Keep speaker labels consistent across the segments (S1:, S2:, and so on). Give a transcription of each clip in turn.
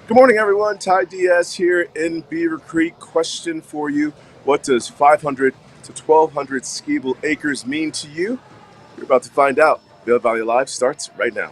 S1: Good morning, everyone. Diaz here in Beaver Creek. Question for you. What does 500 to 1,200 skiable acres mean to you? You're about to find out. Vail Valley Live starts right now.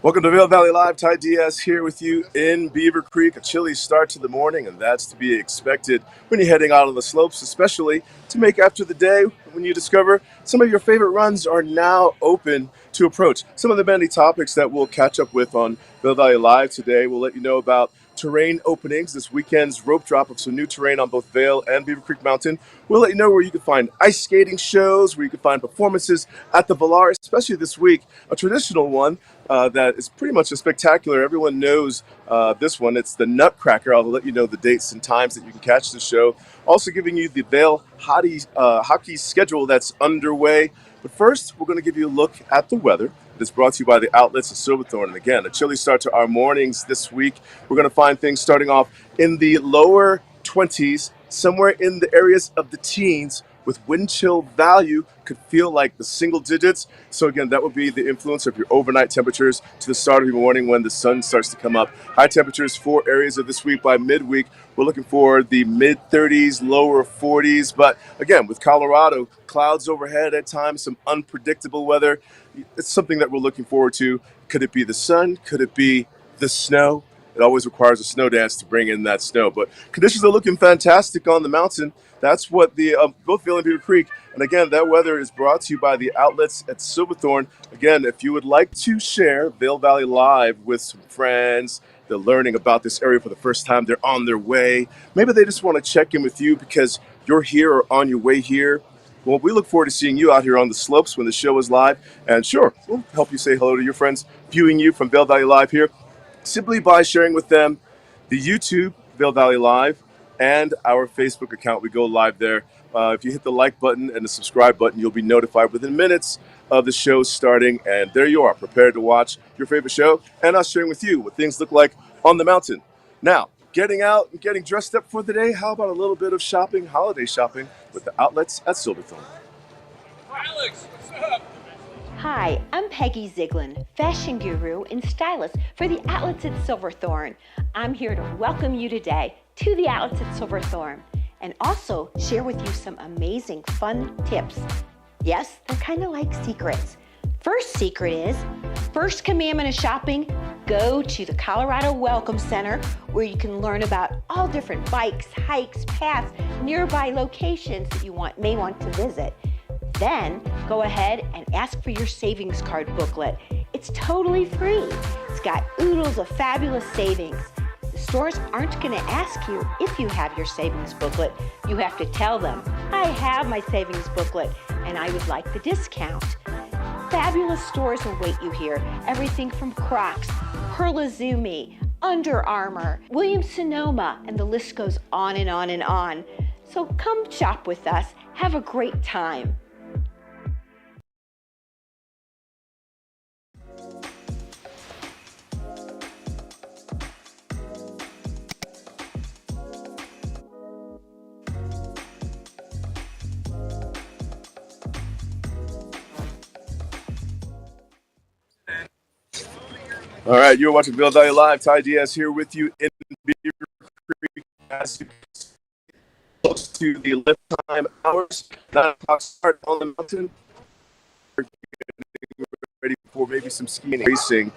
S1: Welcome to Vail Valley Live. Ty Diaz here with you in Beaver Creek. A chilly start to the morning, and that's to be expected when you're heading out on the slopes, especially to make after the day when you discover some of your favorite runs are now open to approach. Some of the many topics that we'll catch up with on Vail Valley Live today. We'll let you know about terrain openings, this weekend's rope drop of some new terrain on both Vail and Beaver Creek Mountain. We'll let you know where you can find ice skating shows, where you can find performances at the Valar, especially this week, a traditional one that is pretty much a spectacular. Everyone knows this one. It's the Nutcracker. I'll let you know the dates and times that you can catch the show. Also giving you the Vail hockey schedule that's underway. But first, we're going to give you a look at the weather. It's brought to you by the outlets of Silverthorne. And again, a chilly start to our mornings this week. We're going to find things starting off in the lower 20s, somewhere in the areas of the teens, with wind chill value could feel like the single digits. So again, that would be the influence of your overnight temperatures to the start of your morning when the sun starts to come up. High temperatures for areas of this week. By midweek, we're looking for the mid 30s, lower 40s. But again, with Colorado, clouds overhead at times, some unpredictable weather. It's something that we're looking forward to. Could it be the sun? Could it be the snow? It always requires a snow dance to bring in that snow. But conditions are looking fantastic on the mountain. That's what the both Vail and Beaver Creek. And again, that weather is brought to you by the outlets at Silverthorne. Again, if you would like to share Vail Valley Live with some friends, they're learning about this area for the first time, they're on their way. Maybe they just want to check in with you because you're here or on your way here. Well, we look forward to seeing you out here on the slopes when the show is live. And sure, we'll help you say hello to your friends viewing you from Vail Valley Live here simply by sharing with them the YouTube Vail Valley Live and our Facebook account. We go live there. If you hit the like button and the subscribe button, you'll be notified within minutes of the show starting. And there you are, prepared to watch your favorite show and us sharing with you what things look like on the mountain. Now, getting out and getting dressed up for the day, how about a little bit of shopping, holiday shopping, with the outlets at Silverthorne?
S2: Alex, what's up?
S3: Hi, I'm Peggy Ziegler, fashion guru and stylist for the outlets at Silverthorne. I'm here to welcome you today to the outlets at Silverthorne and also share with you some amazing fun tips. Yes, they're kind of like secrets. First secret is, first commandment of shopping, go to the Colorado Welcome Center where you can learn about all different bikes, hikes, paths, nearby locations that you may want to visit. Then go ahead and ask for your savings card booklet. It's totally free. It's got oodles of fabulous savings. The stores aren't going to ask you if you have your savings booklet. You have to tell them, I have my savings booklet and I would like the discount. Fabulous stores await you here. Everything from Crocs, Perlazumi, Under Armour, Williams-Sonoma, and the list goes on and on and on. So come shop with us. Have a great time.
S1: All right, you're watching Vail Valley Live. Ty Diaz here with you in Beaver Creek as you close to the lift time hours. 9 o'clock start on the mountain. We're getting ready for maybe some skiing and racing.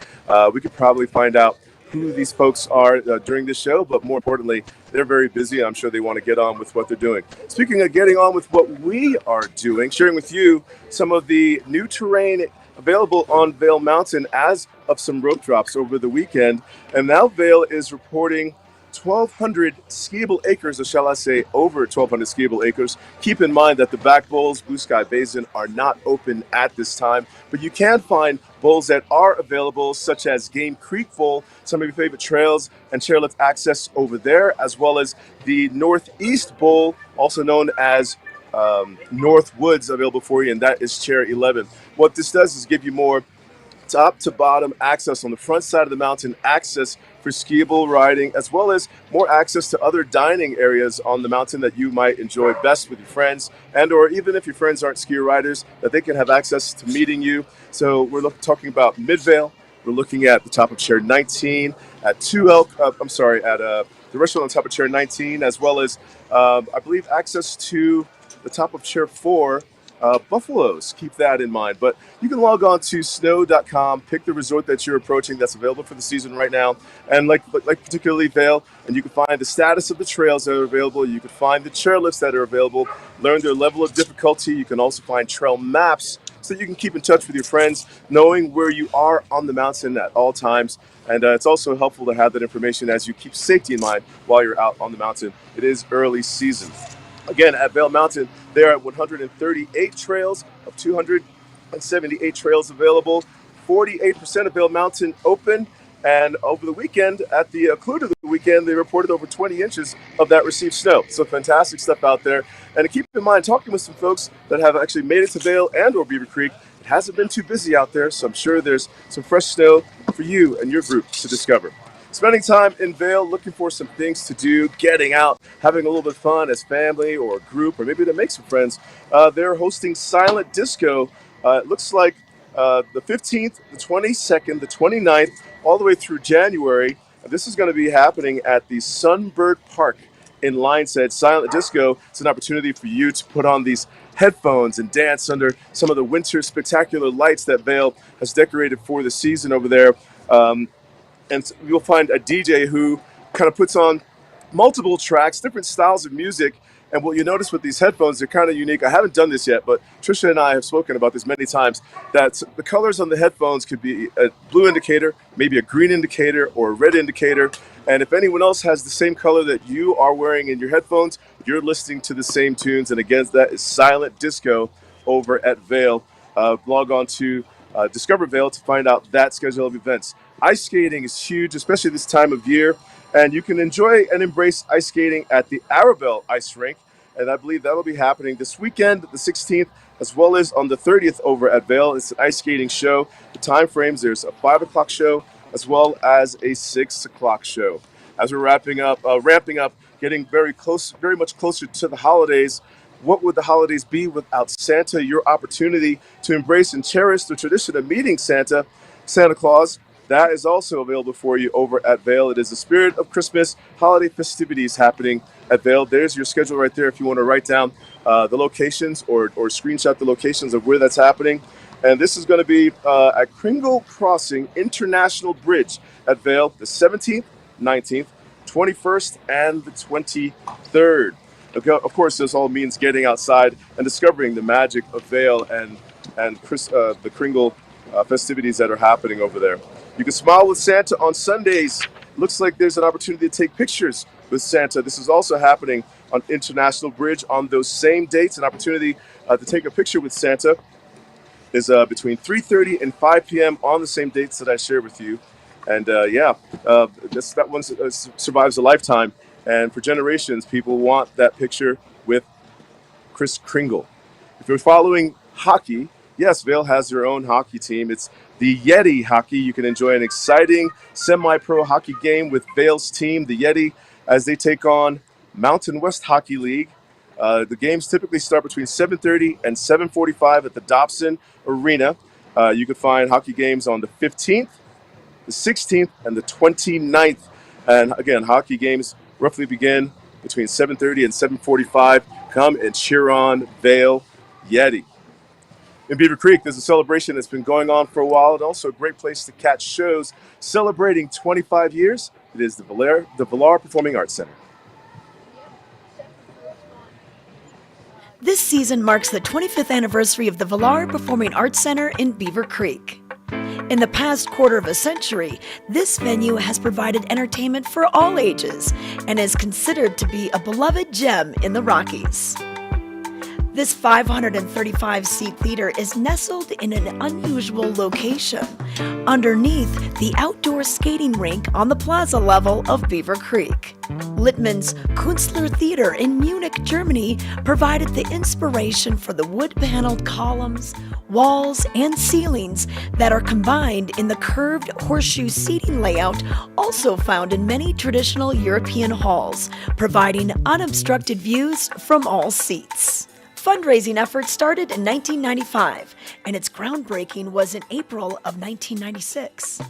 S1: We could probably find out who these folks are during this show, but more importantly, they're very busy. I'm sure they want to get on with what they're doing. Speaking of getting on with what we are doing, sharing with you some of the new terrain available on Vail Mountain as of some rope drops over the weekend. And now Vail is reporting 1,200 skiable acres, or shall I say over 1,200 skiable acres. Keep in mind that the back bowls, Blue Sky Basin, are not open at this time, but you can find bowls that are available, such as Game Creek Bowl, some of your favorite trails and chairlift access over there, as well as the Northeast Bowl, also known as North Woods available for you, and that is chair 11. What this does is give you more top to bottom access on the front side of the mountain, access for skiable riding, as well as more access to other dining areas on the mountain that you might enjoy best with your friends, and or even if your friends aren't ski riders, that they can have access to meeting you. So we're talking about Mid-Vail. We're looking at the top of chair 19 at the restaurant on top of chair 19, as well as I believe access to the top of chair 4, buffaloes. Keep that in mind. But you can log on to snow.com, pick the resort that you're approaching that's available for the season right now, and like particularly Vail, and you can find the status of the trails that are available. You can find the chairlifts that are available, learn their level of difficulty. You can also find trail maps so that you can keep in touch with your friends, knowing where you are on the mountain at all times. And it's also helpful to have that information as you keep safety in mind while you're out on the mountain. It is early season. Again, at Vail Mountain, there are 138 trails of 278 trails available. 48% of Vail Mountain open. And over the weekend, at the close of the weekend, they reported over 20 inches of that received snow. So fantastic stuff out there. And to keep in mind, talking with some folks that have actually made it to Vail and or Beaver Creek, it hasn't been too busy out there. So I'm sure there's some fresh snow for you and your group to discover. Spending time in Vail, looking for some things to do, getting out, having a little bit of fun as family or a group, or maybe to make some friends. They're hosting Silent Disco. It looks like the 15th, the 22nd, the 29th, all the way through January. This is going to be happening at the Sunbird Park in Lionshead. Silent Disco, it's an opportunity for you to put on these headphones and dance under some of the winter spectacular lights that Vail has decorated for the season over there. And you'll find a DJ who kind of puts on multiple tracks, different styles of music. And what you notice with these headphones, they're kind of unique. I haven't done this yet, but Trisha and I have spoken about this many times, that the colors on the headphones could be a blue indicator, maybe a green indicator, or a red indicator. And if anyone else has the same color that you are wearing in your headphones, you're listening to the same tunes. And again, that is Silent Disco over at Vail. Log on to Discover Vail to find out that schedule of events. Ice skating is huge, especially this time of year, and you can enjoy and embrace ice skating at the Arabelle Ice Rink, and I believe that'll be happening this weekend, the 16th, as well as on the 30th over at Vail. It's an ice skating show. The time frames, there's a 5 o'clock show as well as a 6 o'clock show. As we're ramping up, getting very much closer to the holidays. What would the holidays be without Santa? Your opportunity to embrace and cherish the tradition of meeting Santa Claus. That is also available for you over at Vail. It is the spirit of Christmas holiday festivities happening at Vail. There's your schedule right there if you want to write down the locations or screenshot the locations of where that's happening. And this is going to be at Kringle Crossing International Bridge at Vail, the 17th, 19th, 21st, and the 23rd. Of course, this all means getting outside and discovering the magic of Vail and the Kringle festivities that are happening over there. You can smile with Santa on Sundays. Looks like there's an opportunity to take pictures with Santa. This is also happening on International Bridge on those same dates. An opportunity to take a picture with Santa is between 3:30 and 5 p.m. on the same dates that I shared with you. And that one survives a lifetime. And for generations, people want that picture with Kris Kringle. If you're following hockey, yes, Vail has their own hockey team. It's the Yeti Hockey. You can enjoy an exciting semi-pro hockey game with Vail's team, the Yeti, as they take on Mountain West Hockey League. The games typically start between 7:30 and 7:45 at the Dobson Arena. You can find hockey games on the 15th, the 16th, and the 29th. And again, hockey games roughly begin between 7:30 and 7:45. Come and cheer on Vail Yeti. In Beaver Creek, there's a celebration that's been going on for a while, and also a great place to catch shows celebrating 25 years. It is the Vail Performing Arts Center.
S4: This season marks the 25th anniversary of the Vail Performing Arts Center in Beaver Creek. In the past quarter of a century, this venue has provided entertainment for all ages and is considered to be a beloved gem in the Rockies. This 535-seat theater is nestled in an unusual location, underneath the outdoor skating rink on the plaza level of Beaver Creek. Littmann's Künstler Theater in Munich, Germany provided the inspiration for the wood-paneled columns, walls, and ceilings that are combined in the curved horseshoe seating layout also found in many traditional European halls, providing unobstructed views from all seats. Fundraising efforts started in 1995, and its groundbreaking was in April of 1996.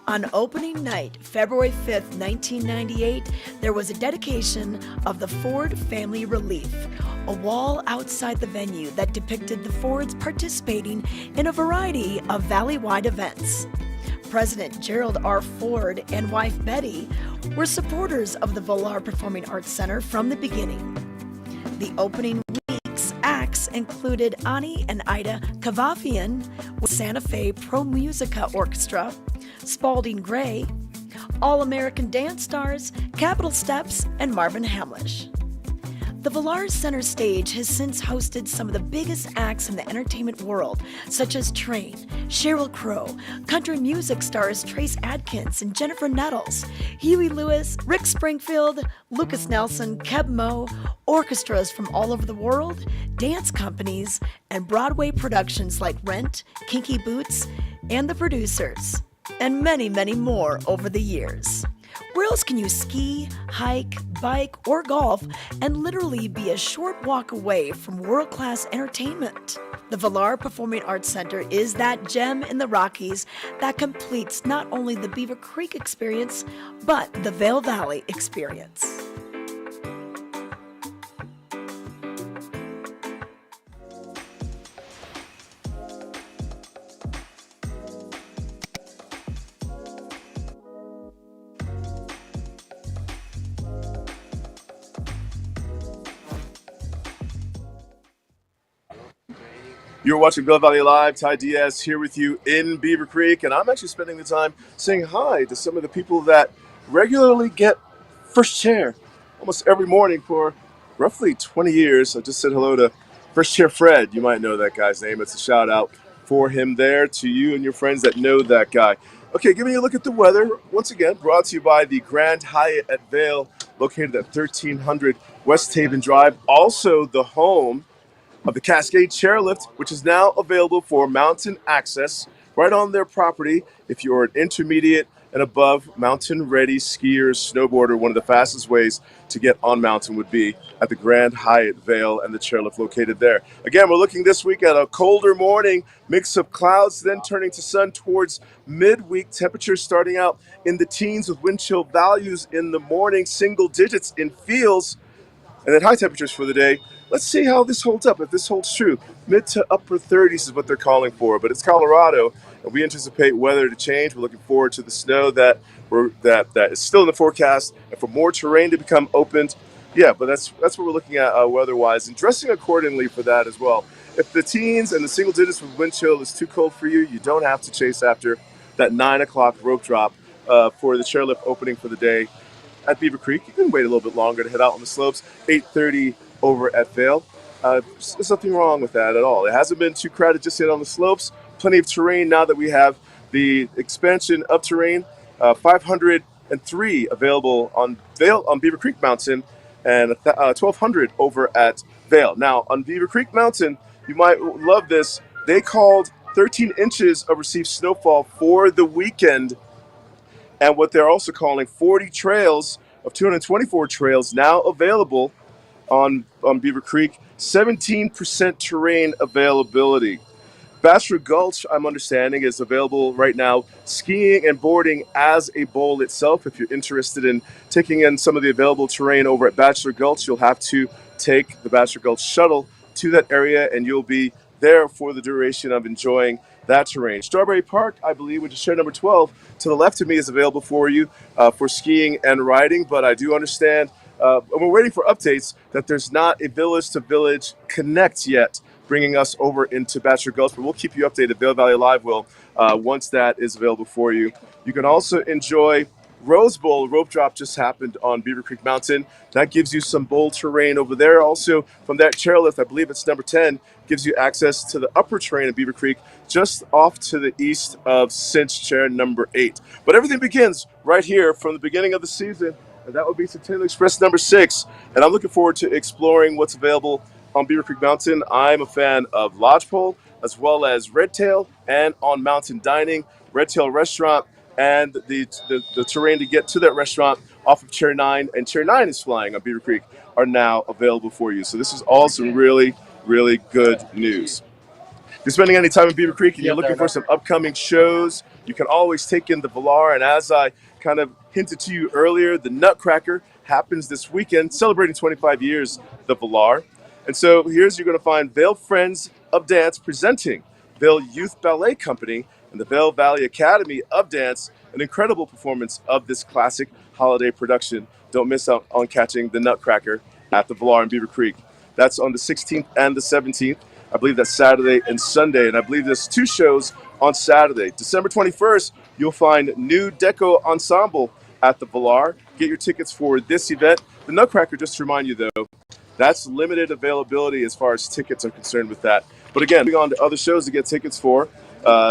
S4: On opening night, February 5th, 1998, there was a dedication of the Ford Family Relief, a wall outside the venue that depicted the Fords participating in a variety of valley-wide events. President Gerald R. Ford and wife Betty were supporters of the Vail Performing Arts Center from the beginning. The opening week's acts included Ani and Ida Kavafian with Santa Fe Pro Musica Orchestra, Spalding Gray, All-American Dance Stars, Capitol Steps, and Marvin Hamlish. The Vail Center stage has since hosted some of the biggest acts in the entertainment world, such as Train, Sheryl Crow, country music stars Trace Adkins and Jennifer Nettles, Huey Lewis, Rick Springfield, Lucas Nelson, Keb Mo, orchestras from all over the world, dance companies, and Broadway productions like Rent, Kinky Boots, and The Producers, and many, many more over the years. Where else can you ski, hike, bike, or golf and literally be a short walk away from world-class entertainment? The Vail Performing Arts Center is that gem in the Rockies that completes not only the Beaver Creek experience, but the Vail Valley experience.
S1: You're watching Vail Valley Live. Ty Diaz here with you in Beaver Creek, and I'm actually spending the time saying hi to some of the people that regularly get first chair almost every morning for roughly 20 years. I just said hello to First Chair Fred. You might know that guy's name. It's a shout out for him there to you and your friends that know that guy. Okay, giving you a look at the weather, once again, brought to you by the Grand Hyatt at Vail, located at 1300 West Haven Drive, also the home of the Cascade Chairlift, which is now available for mountain access right on their property. If you're an intermediate and above mountain-ready skier, snowboarder, one of the fastest ways to get on mountain would be at the Grand Hyatt Vail and the chairlift located there. Again, we're looking this week at a colder morning, mix of clouds, then turning to sun towards midweek. Temperatures starting out in the teens with wind chill values in the morning, single digits in feels, and then high temperatures for the day. Let's see how this holds up, if this holds true. Mid to upper 30s is what they're calling for, but it's Colorado, and we anticipate weather to change. We're looking forward to the snow that is still in the forecast, and for more terrain to become opened. Yeah, but that's what we're looking at weather-wise, and dressing accordingly for that as well. If the teens and the single digits with wind chill is too cold for you, you don't have to chase after that 9 o'clock rope drop for the chairlift opening for the day at Beaver Creek. You can wait a little bit longer to head out on the slopes. 8:30 over at Vail. There's nothing wrong with that at all. It hasn't been too crowded just yet on the slopes. Plenty of terrain now that we have the expansion of terrain. 503 available on Vail on Beaver Creek Mountain, and 1,200 over at Vail. Now on Beaver Creek Mountain, you might love this. They called 13 inches of received snowfall for the weekend, and what they're also calling 40 trails of 224 trails now available on Beaver Creek, 17% terrain availability. Bachelor Gulch, I'm understanding, is available right now, skiing and boarding as a bowl itself. If you're interested in taking in some of the available terrain over at Bachelor Gulch, you'll have to take the Bachelor Gulch shuttle to that area, and you'll be there for the duration of enjoying that terrain. Strawberry Park, I believe, which is chair number 12, to the left of me, is available for you for skiing and riding, but I do understand, and we're waiting for updates, that there's not a village-to-village connect yet, bringing us over into Bachelor Gulch, but we'll keep you updated. Vail Valley Live will once that is available for you. You can also enjoy Rose Bowl rope drop just happened on Beaver Creek Mountain. That gives you some bowl terrain over there. Also, from that chairlift, I believe it's number 10, gives you access to the upper terrain of Beaver Creek, just off to the east of cinch chair number 8. But everything begins right here from the beginning of the season, and that would be Centennial Express number 6. And I'm looking forward to exploring what's available on Beaver Creek Mountain. I'm a fan of lodgepole, as well as redtail, and on mountain dining, redtail restaurant, and the terrain to get to that restaurant off of Chair 9, and Chair 9 is flying on Beaver Creek, are now available for you. So this is all some really, really good news. If you're spending any time in Beaver Creek and you're looking for some upcoming shows, you can always take in the Valar. And as I kind of hinted to you earlier, the Nutcracker happens this weekend, celebrating 25 years, the Valar. And so here's you're going to find Vail Friends of Dance presenting Vail Youth Ballet Company and the Vail Valley Academy of Dance, an incredible performance of this classic holiday production. Don't miss out on catching the Nutcracker at the Valar in Beaver Creek. That's on the 16th and the 17th. I believe that's Saturday and Sunday, and I believe there's 2 shows on Saturday. December 21st, you'll find New Deco Ensemble at the Valar. Get your tickets for this event. The Nutcracker, just to remind you though, that's limited availability as far as tickets are concerned with that. But again, moving on to other shows to get tickets for.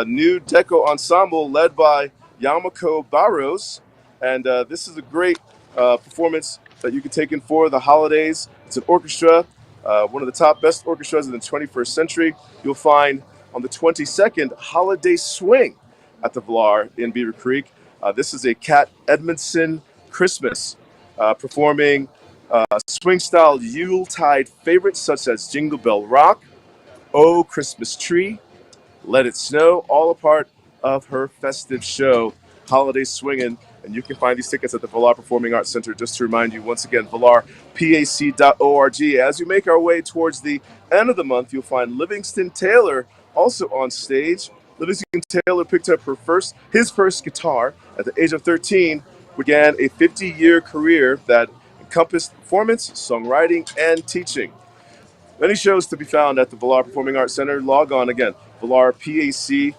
S1: New Deco Ensemble led by Yamako Barros. And this is a great performance that you can take in for the holidays. It's an orchestra, one of the top best orchestras in the 21st century. You'll find on the 22nd, Holiday Swing at the Valar in Beaver Creek. This is a Cat Edmondson Christmas performing swing-style Yuletide favorites such as Jingle Bell Rock, Oh Christmas Tree, Let It Snow, all a part of her festive show, Holiday Swingin'. And you can find these tickets at the Valar Performing Arts Center. Just to remind you, once again, valarpac.org. As you make our way towards the end of the month, you'll find Livingston Taylor also on stage. Livingston Taylor picked up his first guitar at the age of 13, began a 50-year career that encompassed performance, songwriting, and teaching. Many shows to be found at the Valar Performing Arts Center. Log on again, valarpac.org,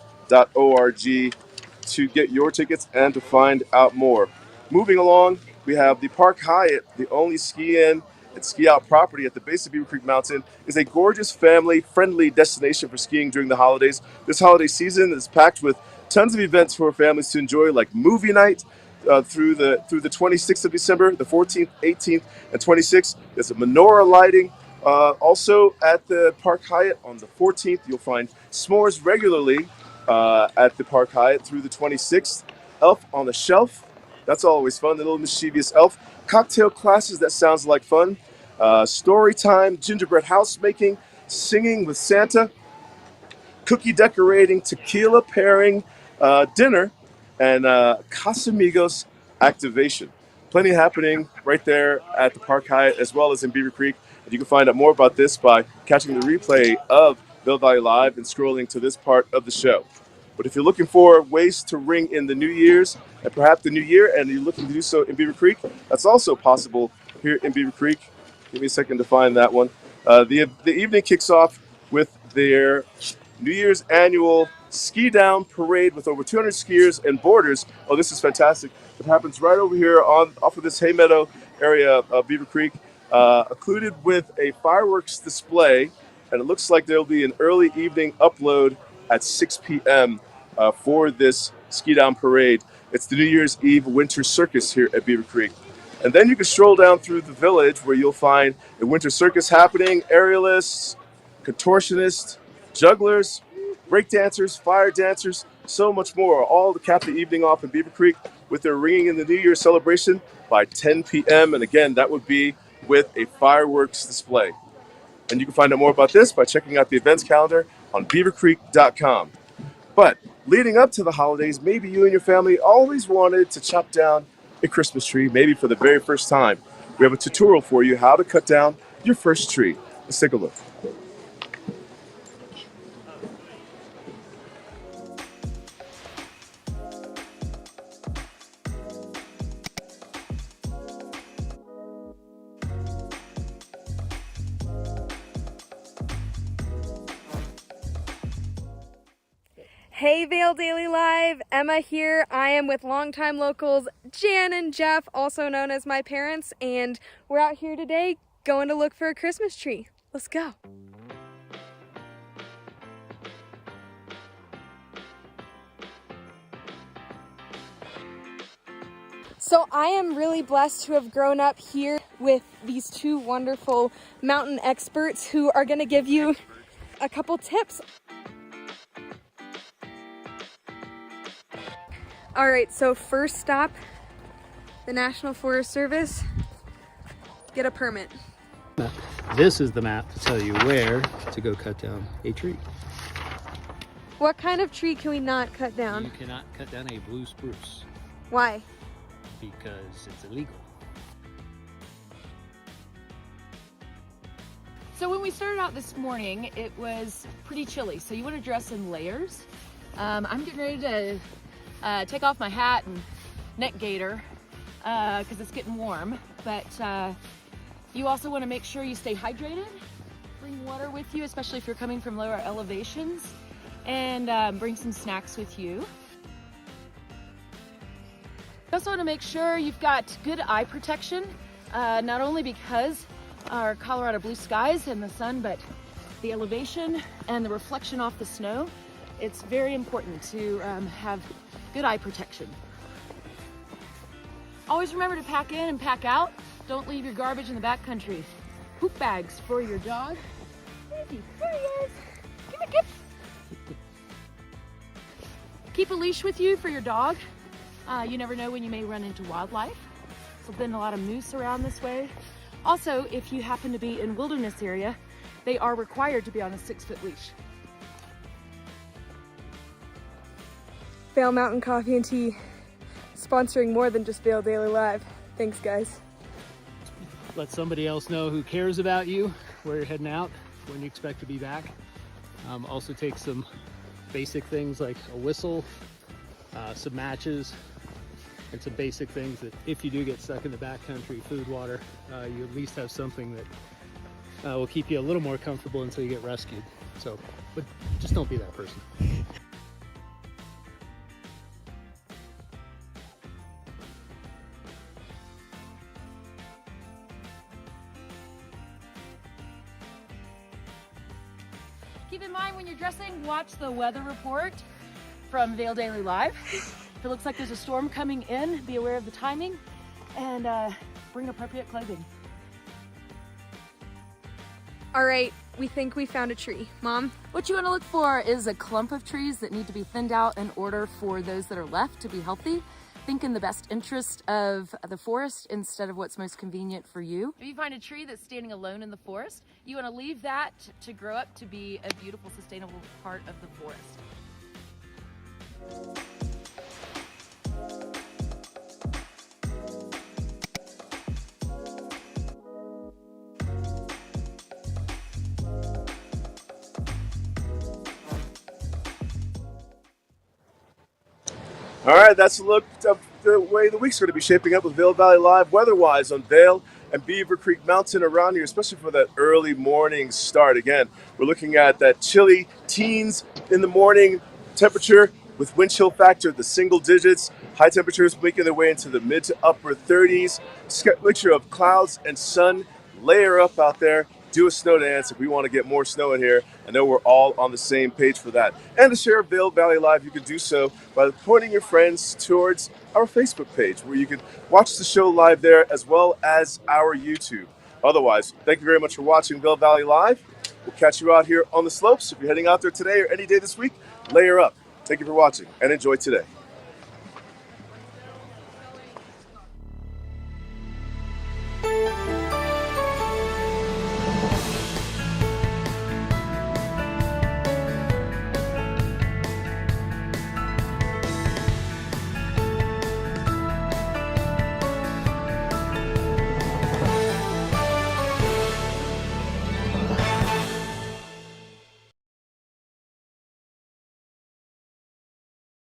S1: to get your tickets and to find out more. Moving along, we have the Park Hyatt, the only ski-in and ski-out property at the base of Beaver Creek Mountain, is a gorgeous family-friendly destination for skiing during the holidays. This holiday season is packed with tons of events for families to enjoy, like movie night through the 26th of December, the 14th, 18th, and 26th. There's a menorah lighting. Also at the Park Hyatt on the 14th, you'll find s'mores regularly at the Park Hyatt through the 26th. Elf on the Shelf, that's always fun, the little mischievous elf. Cocktail classes, that sounds like fun. Story time, gingerbread house making, singing with Santa, cookie decorating, tequila pairing, dinner, and Casamigos activation. Plenty happening right there at the Park Hyatt as well as in Beaver Creek. And you can find out more about this by catching the replay of Vail Valley Live and scrolling to this part of the show. But if you're looking for ways to ring in the New Year's and perhaps the New Year, and you're looking to do so in Beaver Creek, that's also possible here in Beaver Creek. Give me a second to find that one. The evening kicks off with their New Year's annual ski down parade with over 200 skiers and boarders. Oh, this is fantastic. It happens right over here off of this hay meadow area of Beaver Creek, included with a fireworks display, and it looks like there'll be an early evening upload at 6 p.m. For this ski down parade. It's the New Year's Eve Winter Circus here at Beaver Creek. And then you can stroll down through the village where you'll find a winter circus happening, aerialists, contortionists, jugglers, breakdancers, fire dancers, so much more, all to cap the evening off in Beaver Creek with their ringing in the New Year celebration by 10 p.m. And again, that would be with a fireworks display. And you can find out more about this by checking out the events calendar on beavercreek.com. But leading up to the holidays, maybe you and your family always wanted to chop down a Christmas tree, maybe for the very first time. We have a tutorial for you how to cut down your first tree. Let's take a look.
S5: Hey Vail Daily Live, Emma here. I am with longtime locals Jan and Jeff, also known as my parents, and we're out here today going to look for a Christmas tree. Let's go. So I am really blessed to have grown up here with these two wonderful mountain experts who are going to give you a couple tips. All right, so first stop, the National Forest Service. Get a permit.
S6: This is the map to tell you where to go cut down a tree.
S5: What kind of tree can we not cut down?
S6: You cannot cut down a blue spruce
S5: Why?
S6: because it's illegal.
S7: So when we started out this morning, it was pretty chilly, so you want to dress in layers. I'm getting ready to take off my hat and neck gaiter because it's getting warm, but you also want to make sure you stay hydrated. Bring water with you, especially if you're coming from lower elevations, and bring some snacks with you. You also want to make sure you've got good eye protection, not only because our Colorado blue skies and the sun, but the elevation and the reflection off the snow. It's very important to have good eye protection. Always remember to pack in and pack out. Don't leave your garbage in the backcountry. Poop bags for your dog. There he is. Come here, kid. Keep a leash with you for your dog. You never know when you may run into wildlife. There's been a lot of moose around this way. Also, if you happen to be in wilderness area, they are required to be on a 6-foot leash.
S5: Vail Mountain Coffee and Tea, sponsoring more than just Vail Daily Live. Thanks, guys.
S6: Let somebody else know who cares about you, where you're heading out, when you expect to be back. Also take some basic things like a whistle, some matches, and some basic things that if you do get stuck in the backcountry, food, water, you at least have something that will keep you a little more comfortable until you get rescued. So, but just don't be that person.
S7: Keep in mind when you're dressing, watch the weather report from Vail Daily Live. If it looks like there's a storm coming in, be aware of the timing and bring appropriate clothing.
S5: All right, we think we found a tree. Mom?
S7: What you want to look for is a clump of trees that need to be thinned out in order for those that are left to be healthy. Think in the best interest of the forest instead of what's most convenient for you. If you find a tree that's standing alone in the forest, you want to leave that to grow up to be a beautiful, sustainable part of the forest.
S1: All right, that's a look at the way the week's going to be shaping up with Vail Valley Live weather-wise on Vail and Beaver Creek Mountain around here, especially for that early morning start. Again, we're looking at that chilly teens in the morning temperature with wind chill factor the single digits. High temperatures making their way into the mid to upper 30s. Mixture of clouds and sun. Layer up out there. Do a snow dance if we want to get more snow in here. I know we're all on the same page for that. And to share Vail Valley Live, you can do so by pointing your friends towards our Facebook page, where you can watch the show live there as well as our YouTube. Otherwise, thank you very much for watching Vail Valley Live. We'll catch you out here on the slopes. If you're heading out there today or any day this week, layer up. Thank you for watching and enjoy today.